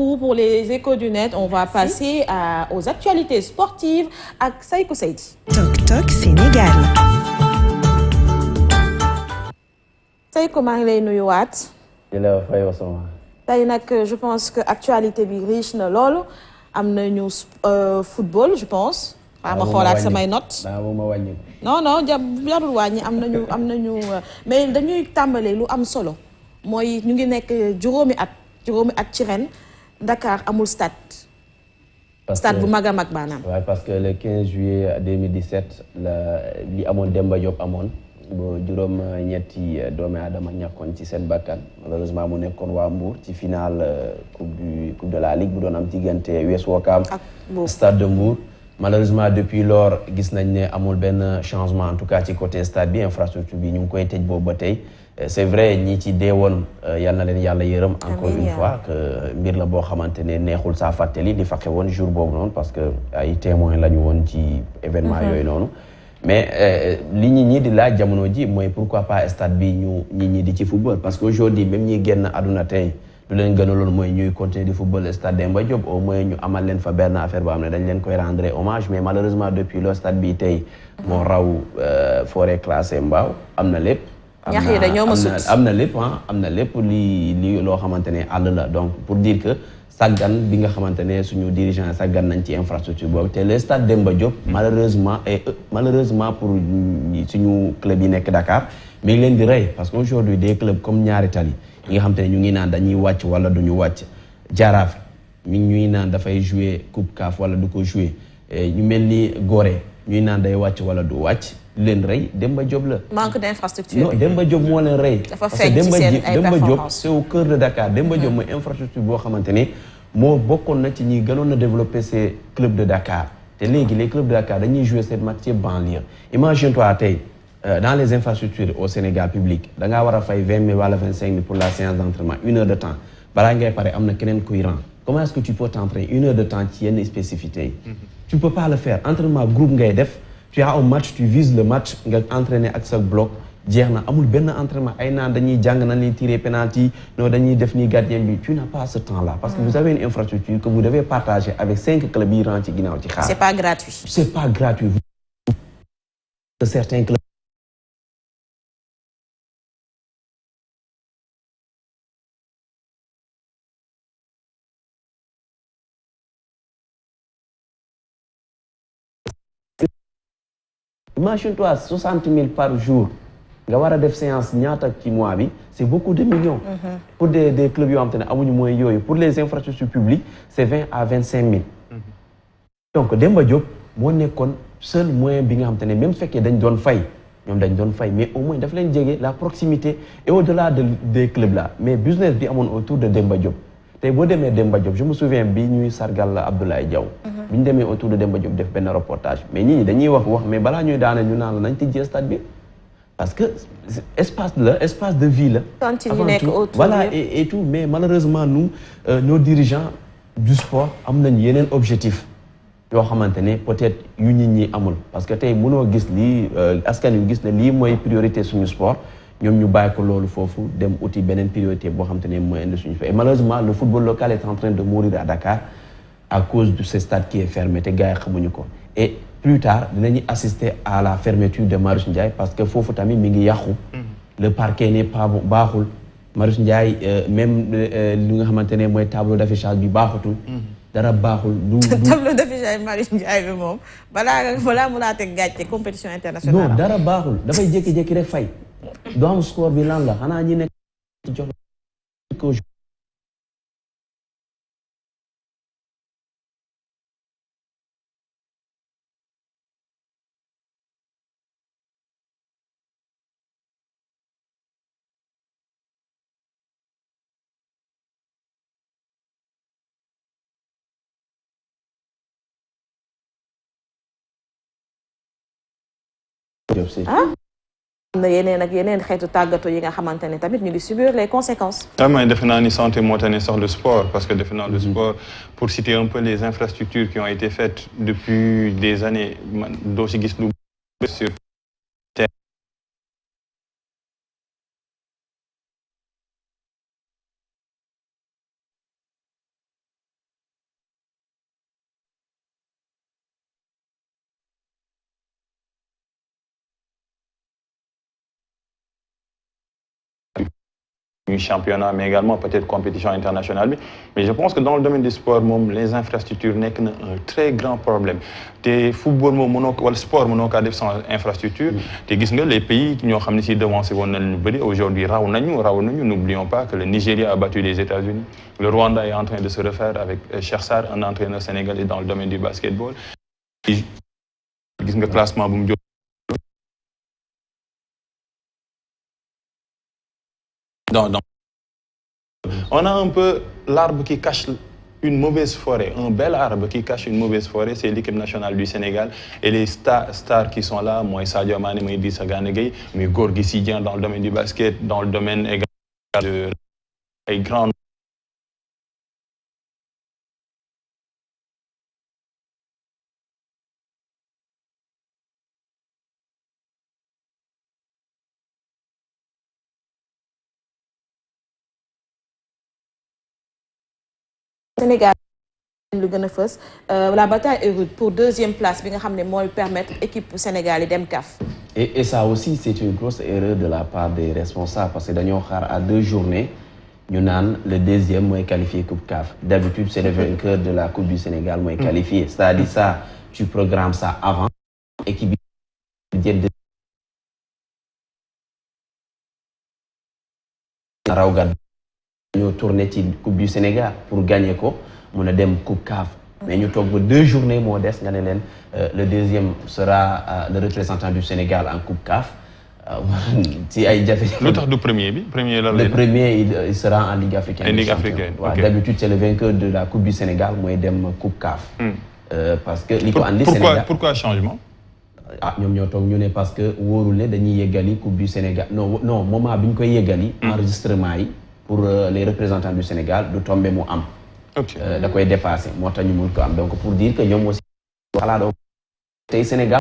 beaucoup pour les échos du net. On va passer aux actualités sportives avec Saïkou Seydi. Toc Toc Sénégal. Saïkou maa ngi lay nuyuwaat. jërëjëf Faye Sama. tey nag je pense que actualité bi riche na loolu am nañu football je pense. waaw ma xoolaat samay notes. non non jarul wàññi am nañu mais dañuy tàmbalee lu am solo mooy ñu ngi nekk juróomi at ci ren Dakar amul stade. stade bu mag a mag maanaam. waaw parce que le 15 juillet 2017 li amoon Demba Diop amoon ba juróom ñetti doomi aadama ñàkkoon ci seen bakkan malheureusement mu nekkoon waa Mbour ci finale coupe de la ligue bu doon am diggante US Ouakam stade de Mbour. Malheureusement depuis lors gis nañ ne amul benn changement en tout cas ci côté stade bi infrastructure bi ñu ngi koy tëj boobu ba tey c'est vrai ñi ci deewoon yal na leen yàlla yërëm encore une fois que mbir la boo xamante ne neexul saa fàttali li fa xewoon jour boobu noonu parce que ay témoins la ñu woon ci événement yooyu noonu mais li ñi di laaj jamono ji mooy pourquoi pas stade bi ñu ñi di ci football parce que aujourd'hui même ñi génn àdduna tey lu leen gënaloon mooy ñuy continuer di football stade Demba Diop au moins ñu amal leen fa benn affaire boo xam ne dañ leen koy rendre hommage mais malheureusement depuis le stade bi tey moo raw forêt classée Mbao am na lépp. ñax yi dañoo ma sut am na lépp am na lépp li loo xamante ne àll la donc pour dire que saggan bi nga xamante ne suñu dirigeant saggan nañ ci infrastructure boobu te le stade Demba Diop malheureusement pour suñu club yi nekk Dakar mi ngi leen di rey parce que aujourd'hui des clubs comme Ñaari Tali yi nga xam te ne ñu ngi naan dañuy wàcc wala duñu wàcc Jaraaf mi ñuy naan dafay jouer coupe CAF wala du ko jouer ñu mel ni Gorée ñuy naan day wàcc wala du wàcc leen rey Demba Diop la. manque d'infrastructure. non Demba Diop moo leen rey. dafa feeñ ci seen ay Demba Diop c'est au cœur de Dakar. Demba Diop mooy infrastructure boo xamante ne moo bokkoon na ci ñi gënoon a développer ces clubs de Dakar te léegi les clubs de Dakar dañuy jouer seen match ci banlieue imagine-toi tey. Dans les infrastructures au Sénégal public da ngaa war a fay 20 000 wala 25 000 pour la séance d'entraînement 1 heure de temps balaa ngay pare am na keneen kuy rang comment est-ce que tu peux t'entraîner 1 heure de temps ci yenn spécificité yi tu peux pas le faire entraînement groupe ngay def tu as un match tu vises le match nga entraîner ak sa bloc jeex na amul benn entraînement ay naan dañuy jàng na ni tirer penalty non dañuy def ni gardien bi tu n'as pas ce temps là parce que vous avez une infrastructure que vous devez partager avec 5 clubs yi rang ci ginnaaw ci xaar. c'est pas gratuit. c'est pas gratuit. Certains clubs imagine-toi 60 000 par jour nga war a def séance ñaata ci mois bi c'est beaucoup de millions. pour des clubs yoo xam te ne amuñu moyens yooyu pour les infrastructures publiques c'est 20 à 25 000. donc Demba Diop moo nekkoon seul moyen bi nga xam te ne même fekkee dañ doon fay ñoom dañ doon fay mais au moins daf leen jege la proximité et au-delà des clubs là mais business bi amoon autour de Demba Diop tey boo demee Demba Diop je me souviens bi ñuy sargal Abdoulaye Diaw. bi ñu demee autour de Demba Diop def benn reportage mais ñi dañuy wax mais balaa ñuy daane ñu naan la nañ tijji stade bi parce que espace de vie la. avant tout voilà et tout mais malheureusement nous nos dirigeants du sport am nañ yeneen objectif yoo xamante ne peut-être yu nit ñi amul parce que tey mënoo gis lii askan yu gis ne lii mooy priorité suñu sport ñoom ñu bàyyi ko loolu foofu dem uti beneen priorité boo xamante ne mooy indi suñu fa et malheureusement le football local est en train de mourir à Dakar à cause de ce stade qui est fermé te gars yi xamuñu ko et plus tard dinañu assister à la fermeture de Marius Ndiaye parce que foofu tamit mi ngi yàqu le parquet n'est pas baaxul Marius Ndiaye même li nga xamante ne mooy tableau d'affichage bi baaxutul dara baaxul tableau d'affichage Marius Ndiaye bi moom balaa mu laa teg gàcce compétition internationale non dara baaxul dafay jékki-jékki rek fay doo am score bi lan la xanaa ñi nekk jox ko am na yeneen ak yeneen xeetu tàggatoo yi nga xamante ne tamit ñu ngi subir les conséquences. vraiment defe naa ni santé moo tane sax le sport parce que defe naa le sport pour citer un peu les infrastructures qui ont été faites depuis des années doo ci gis lu sur championnat mais également peut-être compétition internationale mais je pense que dans le domaine du sport les infrastructures n'est qu'un très grand problème te football wala sport mënoo kaa def sans infrastructure te gis nga les pays ñoo xam ne si devancé woon nañ lu bëri aujourd'hui raw nañu n'oublions pas que le Nigeria a battu les États-Unis le Rwanda est en train de se refaire avec Cheikh Sarr un entraîneur sénégalais dans le domaine du basketball gis nga classement bu mu on a un peu l'arbre qui cache une mauvaise forêt, un bel arbre qui cache une mauvaise forêt, c'est l'équipe nationale du Sénégal. Et les stars qui sont là, moi, Sadio Mané, moi, Idrissa Gana Gueye, mais Gorgui Sy Dieng dans le domaine du basket, dans le domaine également de grands. Sénégal lu gën a fës la bataille est rude pour deuxième place bi nga xam ne mooy permettre équipe Sénégal yi dem CAF. Et ça aussi c'est une grosse erreur de la part des responsables parce que dañoo xaar à 2 journées ñu naan le deuxième mooy qualifié coupe CAF. D'habitude c'est le vainqueur de la coupe du Sénégal mooy qualifié. C'est-à-dire ça tu programmes ça avant équipe bi jël raw gàddu ñoo tourné ci coupe du Sénégal pour gagner ko mun a dem coupe CAF mais ñu toog ba 2 journées moo des nga ne leen le deuxième sera le représentant du Sénégal en coupe CAF ci ay jafe. lu tax du premier bi le premier il sera en Ligue africaine. Ligue africaine ok d'habitude c'est le vainqueur de la coupe du Sénégal mooy dem coupe CAF. parce que li ko andi Sénégal pourquoi changement. ñoom ñoo toog ñu ne parce que wóorul ne dañuy yeggali coupe du Sénégal non moment bi ñu koy yeggali. enregistrement yi pour les représentants du Sénégal du tombé mu am. da koy dépassé moo tax ñu mun ko am donc pour dire que ñoom aussi xalaat tey Sénégal.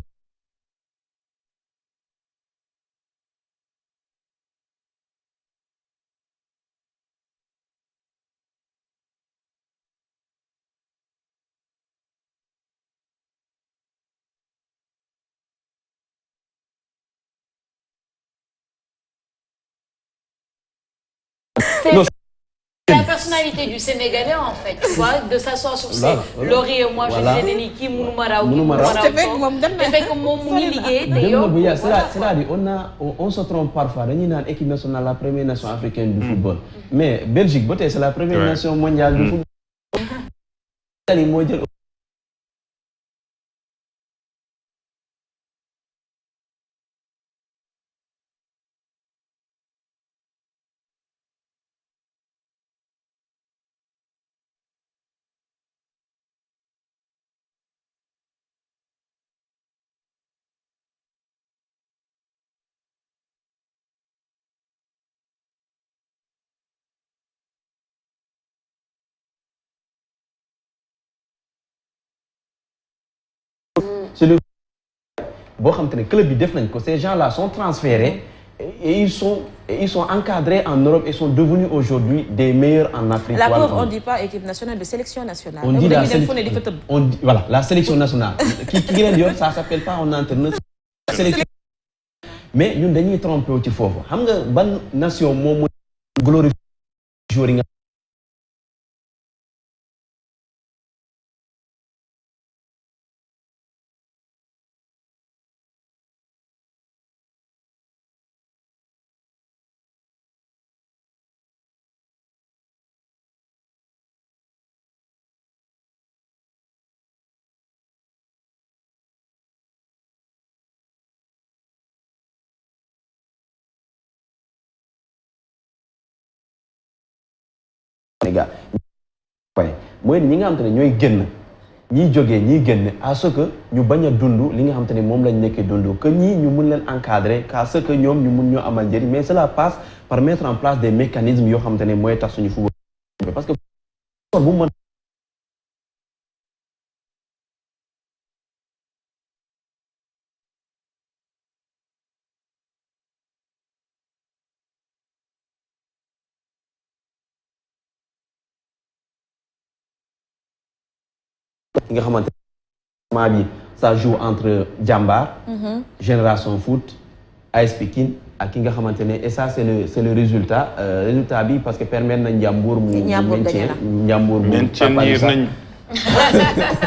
La personnalité du Sénégalais en fait, tu vois, de s'asseoir sur ses lauriers. Moi je disais ni kii mënuma raw fekk moom mu ngi liggéey te yow c'est-à-dire on se trompe parfois dañuy naan équipe nationale la première nation africaine du football mais Belgique ba tey c'est la première nation mondiale du football moo jël c'est le boo xam te ne club bi def nañ ko ces gens-là sont transférés et ils sont encadrés en Europe et sont devenus aujourd'hui des meilleurs en Afrique. La preuve on dit pas équipe nationale de sélection nationale. On dit voilà la sélection nationale. qui ngeen di yor ça s'appelle pas un entraîneur. sélection mais ñun dañuy trompé wu ci foofu xam nga ban nation moom mooy glorifier joueurs yi nga Sénégal mooy ñi nga xam te ne ñooy génn ñiy jógee ñiy génn à ce que ñu bañ a dund li nga xam te ne moom lañ nekkee dund que ñii ñu mun leen encadrer à ce que ñoom ñu mun ñoo amal njëriñ mais cela passe par mettre en place des mécanismes yoo xam te ne mooy tax suñu football parce que bu mën nga xamante bi ça joue entre Jambar Génération Foot AS Pikine ak ki nga xamante ne et ça c'est le résultat bi parce que permettre na Ndiambour mu maintien Ndiambour mu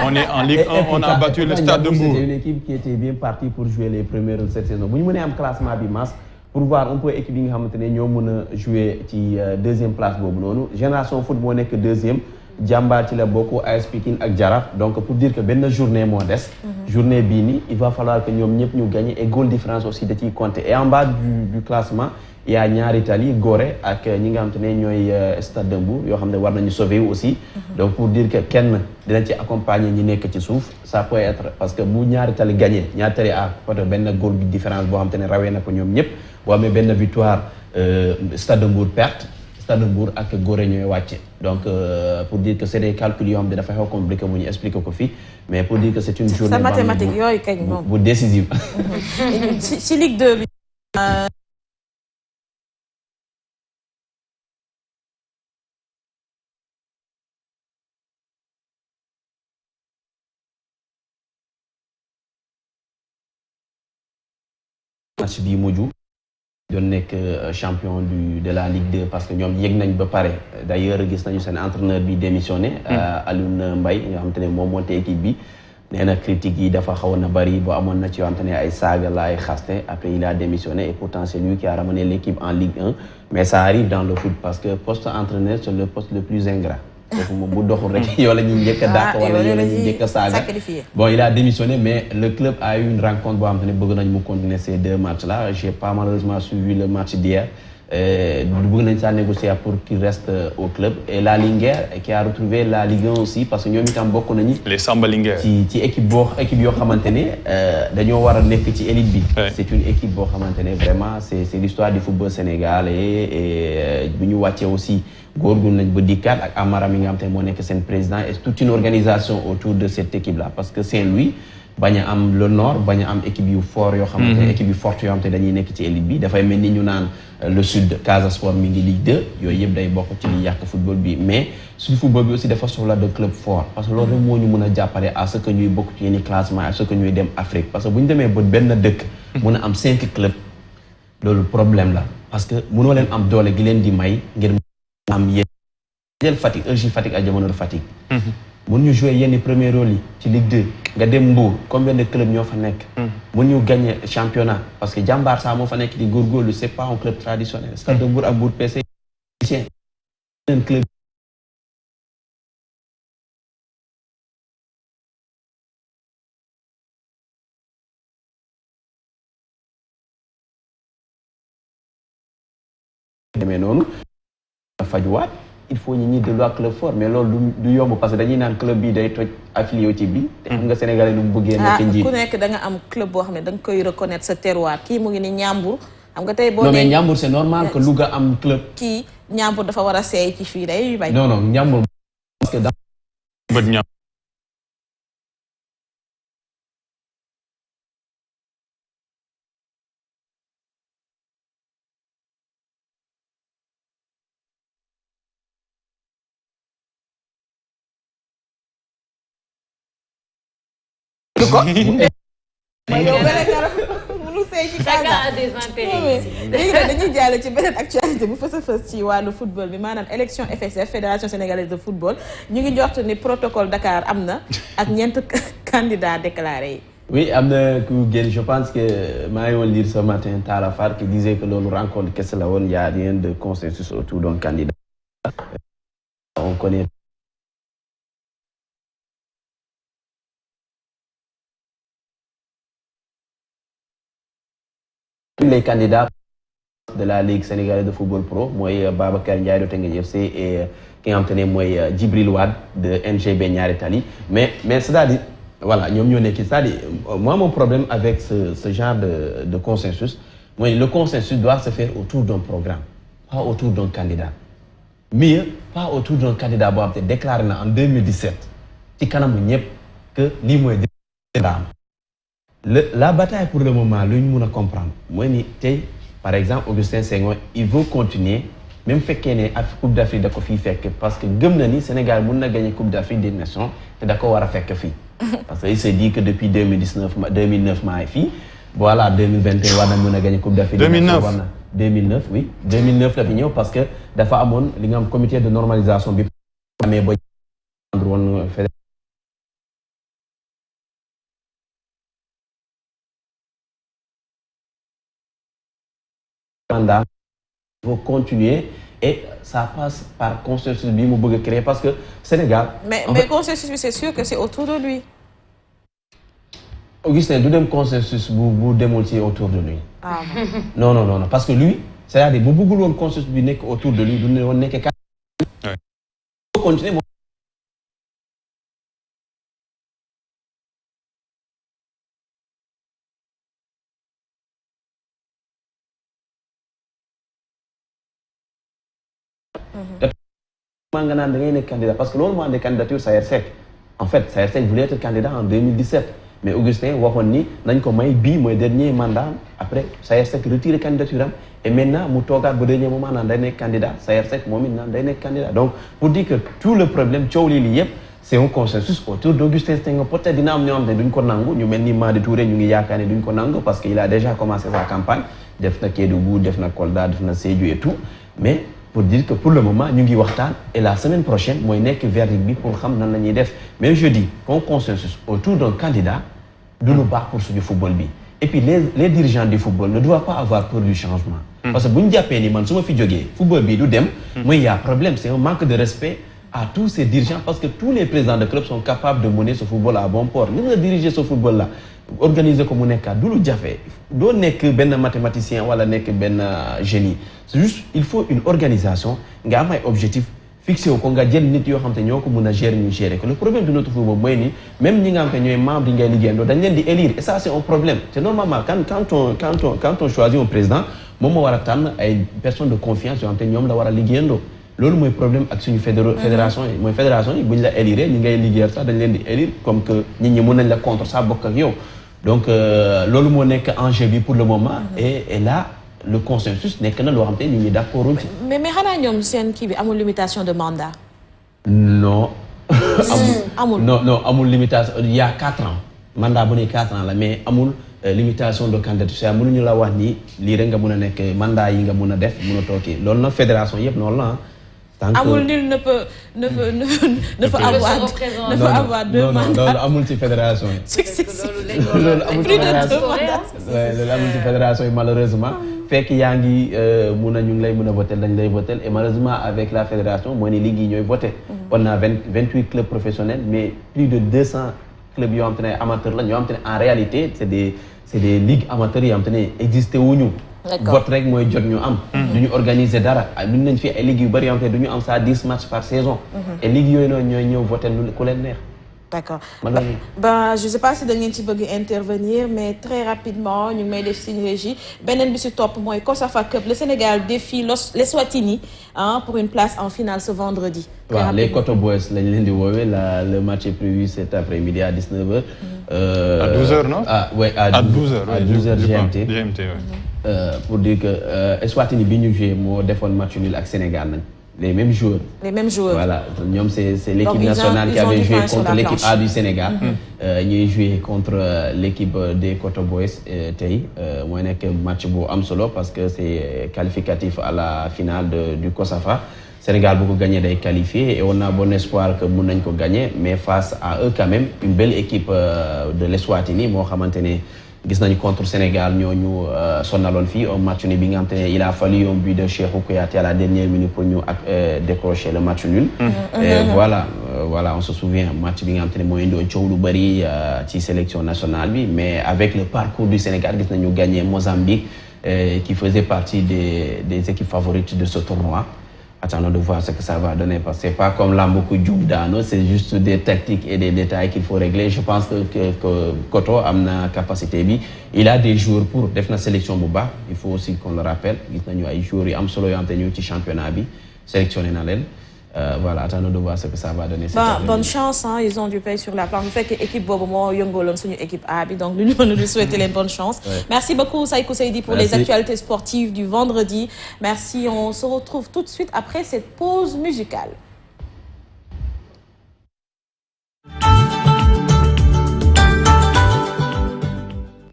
on est en Ligue 1, on a battu le Stade de Mbour. C'était une équipe qui était bien partie pour jouer les premiers rôles cette saison. Bu ñu mënee am classement bi masse pour voir un peu équipe yi nga xamante ne ñoo mën a jouer ci deuxième place boobu noonu Génération Foot moo nekk deuxième Jàmbaar ci la bokk AS Pikine ak Jaraaf donc pour dire que benn journée moo des. journée bii nii il va falloir que ñoom ñëpp ñu gagner et goal différence aussi da ciy compter et en bas du classement il y a ñaari tali Gorée ak ñi nga xamante ne ñooy Stade de Mbour yoo xam ne war nañu sauver aussi. donc pour dire que kenn dina ci accompagner ñi nekk ci suuf ça peut être parce que bu ñaari tali gagné ñaari tali à côté benn goal bi différence boo xamante ne rawee na ko ñoom ñëpp boo amee benn victoire Stade de Mbour perte. Stade de Mbour ak Gorée ñooy wàcce donc pour dire que c'est des calculs yoo xam ne dafa xaw compliqué mu ñu expliquer ko fii mais pour dire que c'est une journée sa mathématique yooyu kañ moom bu décisive ci Ligue 2 bi match bi mujj doon nekk champion de la Ligue 2 parce que ñoom yëg nañ ba pare d'ailleurs gis nañu seen entraîneur bi démissionné Alioune Mbaye nga xamante ne moom monté équipe bi nee na critique yi dafa xawoon na bari boo amoon na ci yoo xamante ne ay saaga la ay xaste après il a démissionné et pourtant c'est lui qui a ramené l'équipe en Ligue 1 mais ça arrive dans le foot parce que poste entraîneur c'est le poste le plus ingrat foofu moom bu doxul rek yow la ñuy njëkk a dàq wala yow la ñuy njëkk a saaga bon il a démissionné mais le club a eu une rencontre boo xamante ne bëgg nañ mu continuer ces deux matchs là j'ai pas malheureusement suivi le match d'hier bëgg nañ ça négocier pour qu'il reste au club et la Linguère qui a retrouvé la Ligue 1 aussi parce que ñoom itam bokk nañu les Samba Linguère ci équipe yoo xamante ne dañoo war a nekk ci élite bi c'est une équipe boo xamante ne vraiment c'est l'histoire du football sénégalais et bu ñu wàccee aussi góorgóorlu nañ ba dikkaat ak Amara mi nga xamante ne moo nekk seen président et toute une organisation autour de cette équipe là parce que Saint-Louis bañ a am le nord bañ a am équipe yu fort yoo xamante ne équipe yu forte yoo xamante ne dañuy nekk ci élite bi dafay mel ni ñu naan le sud Casa Sport mi ngi Ligue 2 yooyu yëpp day bokk ci li yàq football bi mais suñu football bi aussi dafa soxla de club fort parce que loolu rek moo ñu mën a jàppale à ce que ñuy bokk ci yenn classement à ce que ñuy dem Afrique parce que bu ñu demee ba benn dëkk mën a am 5 clubs loolu problème la parce que mënoo leen am doole gi leen di may ngir am yéen Fatick EJ Fatick ak Jamono Fatick mun ñu jouer yenn premier rôle yi ci Ligue 2 nga dem Mbour combien de clubs ñoo fa nekk mun ñu gagner championnat parce que Jàmbaar saa moo fa nekk di góorgóorlu c'est pas un club traditionnel Stade de Mbour ak Mbour PC un club demee noonu fajuwaat il faut ñu ñi delluwaat club fort mais loolu du yomb parce que dañuy naan club bi day toj affilié ci bi te xam nga sénégalais lu mu bëggee nekk njiit ku nekk da nga am club boo xam ne da nga koy reconnaître sa terroir kii mu ngi ni Ñambur xam nga tey boo non mais Ñambur c'est normal que Louga am club kii Ñambur dafa war a seey ci fii day bañ non Ñambur parce que chacun a des intérêts. léegi nag dañuy jàll ci beneen actualité bu fës a fës ci wàllu football bi maanaam élection FSF fédération sénégalaise de football ñu ngi njort ni protocole Dakar am na ak ñeent candidats déclarés yi. oui am na ku génn je pense que maa ngi woon lire ce matin Talla Fall qui disait que loolu rencontre kese la woon y a rien de consensus autour d'un candidat. On connaît. Les candidats de la Ligue sénégalaise de football pro mooy Babacar Ndiaye de Teungueth FC et ki nga xamante ne mooy Djibril Wade de NGB Ñaari Tali mais c'est-à-dire voilà ñoom ñoo nekk c'est-à-dire moi mon problème avec ce genre de consensus mooy le consensus doit se faire autour d'un programme pas autour d'un candidat mieux pas autour d'un candidat boo xam te déclaré na en 2017 ci kanamu ñëpp que lii mooy la bataille pour le moment lu ñu mën a comprendre mooy ni tey par exemple Augustin Senghor il veut continuer même fekkee ne ak Coupe d'Afrique da ko fii fekk parce que gëm na ni Sénégal mën na gagner Coupe d'Afrique des Nations te da ko war a fekk fii parce que il se dit que depuis 2009 maa fii voilà 2021 war na mën a gagné coupe d'Afrique. 2009 2009 oui 2009 la fi ñëw parce que dafa amoon li nga am comité de normalisation bi amee ba woon mandat il faut continuer et ça passe par consensus bi mu bëgg a créer parce que Sénégal. mais consensus bi c'est sûr que c'est autour de lui. Augustin du dem consensus bu demul ci autour de lui. Ah bon. non parce que lui c'est-à-dire bu bëggul woon consensus bi nekk autour de lui du ne woon nekk kat. continuer nga naan da ngay nekk candidat parce que loolu moo andi candidature Saër Seck en fait Saër Seck voulait être candidat en 2017 mais Augustin waxoon ni nañ ko may bii mooy dernier mandat après Saër Seck retiré candidature am et maintenant mu toogaat ba dernier moment naan day nekk candidat Saër Seck moom it naan day nekk candidat donc pour dire que tout le problème coow lii yëpp c'est un consensus autour d'Augustin Senghor peut-être dina am ñoo xam ne duñ ko nangu ñu mel ni Madi Touré ñu ngi yaakaar ne duñ ko nangu parce que il a déjà commencé sa campagne def na Kédougou def na Kolda def na Sédhiou et tout mais pour dire que pour le moment ñu ngi waxtaan et la semaine prochaine mooy nekk verdict bi pour xam nan la ñuy def mais je dis qu'un consensus autour d'un candidat du lu baax pour suñu football bi et puis les dirigeants du football ne doivent pas avoir peur du changement parce que bu ñu jàppee ni man su ma fi jógee football bi du dem mooy y a problème c'est un manque de respect à tous ces dirigeants parce que tous les présidents de clubs sont capables de mener ce football à bon port li nga diriger ce football là organiser ko mu nekkaat du lu jafe doo nekk benn mathématicien wala nekk benn génie c'est juste il faut une organisation nga am ay objectifs fixé wu ko nga jël nit yoo xam te ñoo ko mën a gérer ñu gérer que le problème de notre football mooy ni même ñi nga xam te ñooy membre yi ngay liggéeyandoo dañ leen di élire et ça c'est un problème c'est normalement quand on choisit un président moom moo war a tànn ay personnes de confiance yoo xam te ñoom la war a liggéeyandoo loolu mooy problème ak suñu fédération yi mooy fédération yi bu ñu la élire ñi ngay liggéeyal sax dañ leen di élire comme que nit ñi mën nañ la contre ça bokk ak yow donc loolu moo nekk enjeu bi pour le moment et là le consensus nekk na loo xam te nit ñi d'accord ci mais xanaa ñoom seen kii bi amul limitation de mandat non amul limitation il y a 4 ans mandat bu ne 4 ans la mais amul limitation de candidature mënuñu la wax ni lii rek nga mën a nekk mandat yi nga mën a def mën a toogee loolu nag fédération yëpp noonu la amul nul ne peut avoir deux mandats loolu amul ci fédération yi. loolu amul ci fédération yi malheureusement. fekk yaa ngi mun a ñu ngi lay mën a voter dañ lay voter et malheureusement avec la fédération mooy ni ligue yi ñooy voter. on a 28 clubs professionnels mais plus de 200 clubs yoo xam te ne amateurs la ñoo xam te ne en réalité c'est des ligues amateurs yoo xam te ne existé wuñu. vote rek mooy jot ñu am. du ñu organiser dara duñ nañ fi ay ligues yu bëri yoo xam te du ñu am ça 10 matchs par saison. et ligues yooyu noonu ñooy ñëw voter ku leen neex. D'accord. Je sais pas si da ngeen ci bëgg intervenir mais très rapidement ñu ngi may def signe régie beneen bi ci topp mooy COSAFA Cup le Sénégal défie l'Eswatini pour une place en finale ce vendredi. waaw les Koto Boys lañ leen di woowee le match est prévu cet après-midi à 19h. à 12h non. à 12h GMT. Pour dire que Eswatini bi ñu joué moo defoon match nul ak Sénégal nañ. Les mêmes joueurs. Voilà, c'est l'équipe nationale qui avait joué contre l'équipe A du Sénégal. Ñuy joué contre l'équipe des Koto Boys tey mooy nekk match bu am solo parce que c'est qualificatif à la finale du COSAFA. Sénégal bu ko gagné day qualifié et on a bon espoir que mun nañ ko gagner mais face à eux quand même une belle équipe de l'Eswatini moo xamante ne gis nañu contre Sénégal ñooñu sonaloon fii un match nul bi nga xam te ne il a fallu un but de Cheikhou Kouyaté à la dernière minute pour ñu décrocher le match nul. Et voilà on se souvient match bi nga xam te ne moo indi woon coow lu bëri ci sélection nationale bi mais avec le parcours du Sénégal gis nañu gagné Mozambique qui faisait partie des équipes favorites de ce tournoi. Attendons de voir ce que ça va donner parce que c'est pas comme Lamboku Djoubdano, c'est juste des tactiques et des détails qu'il faut régler. Je pense que Koto a une capacité bi, il a des joueurs pour def na sélection bu baax, il faut aussi qu'on le rappelle. Gis nañu ay joueurs yu am solo yoo xamante ñu ci championnat bi sélectionné na leen. Voilà, attendons de voir ce que ça va donner. Bonne chance, hein, ils ont du pain sur la planche. Vous faites que l'équipe Bobo Yongolon, c'est une équipe A, donc nous nous souhaitons les bonnes chances. Ouais. Merci beaucoup, Saïkou Seydi, pour les actualités sportives du vendredi. Merci, on se retrouve tout de suite après cette pause musicale.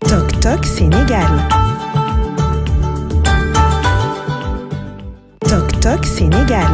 Toc Toc Sénégal. Toc Toc Sénégal.